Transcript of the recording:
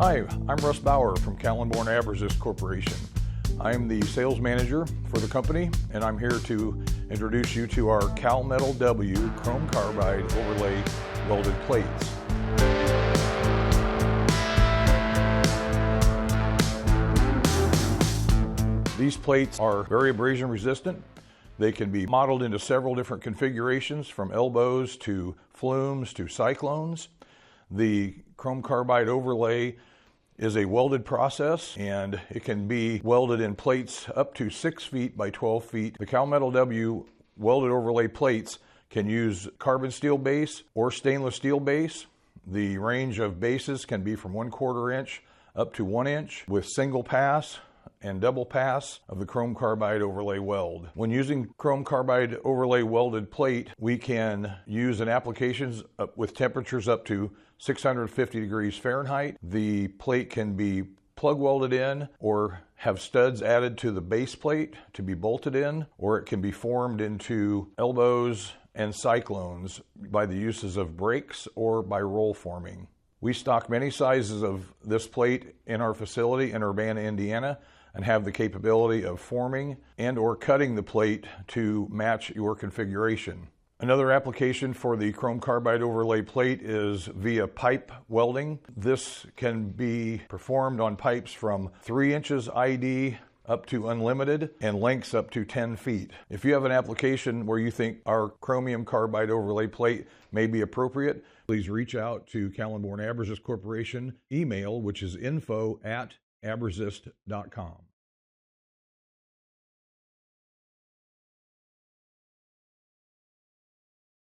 Hi, I'm Russ Bauer from Kalenborn Abrasion Corporation. I'm the sales manager for the company, and I'm here to introduce you to our Kalmetall W chrome carbide overlay welded plates. These plates are very abrasion resistant. They can be modeled into several different configurations, from elbows to flumes to cyclones. The chrome carbide overlay is a welded process, and it can be welded in plates up to 6 feet by 12 feet. The Kalmetall W welded overlay plates can use carbon steel base or stainless steel base. The range of bases can be from 1/4 inch up to 1 inch with single pass and double pass of the chrome carbide overlay weld. When using chrome carbide overlay welded plate, we can use in applications with temperatures up to 650 degrees Fahrenheit. The plate can be plug welded in or have studs added to the base plate to be bolted in, or it can be formed into elbows and cyclones by the uses of brakes or by roll forming. We stock many sizes of this plate in our facility in Urbana, Indiana, and have the capability of forming and or cutting the plate to match your configuration. Another application for the chrome carbide overlay plate is via pipe welding. This can be performed on pipes from 3 inches ID up to unlimited and lengths up to 10 feet. If you have an application where you think our chromium carbide overlay plate may be appropriate, please reach out to Kalenborn Abrasion Corporation email, which is info@abrasist.com.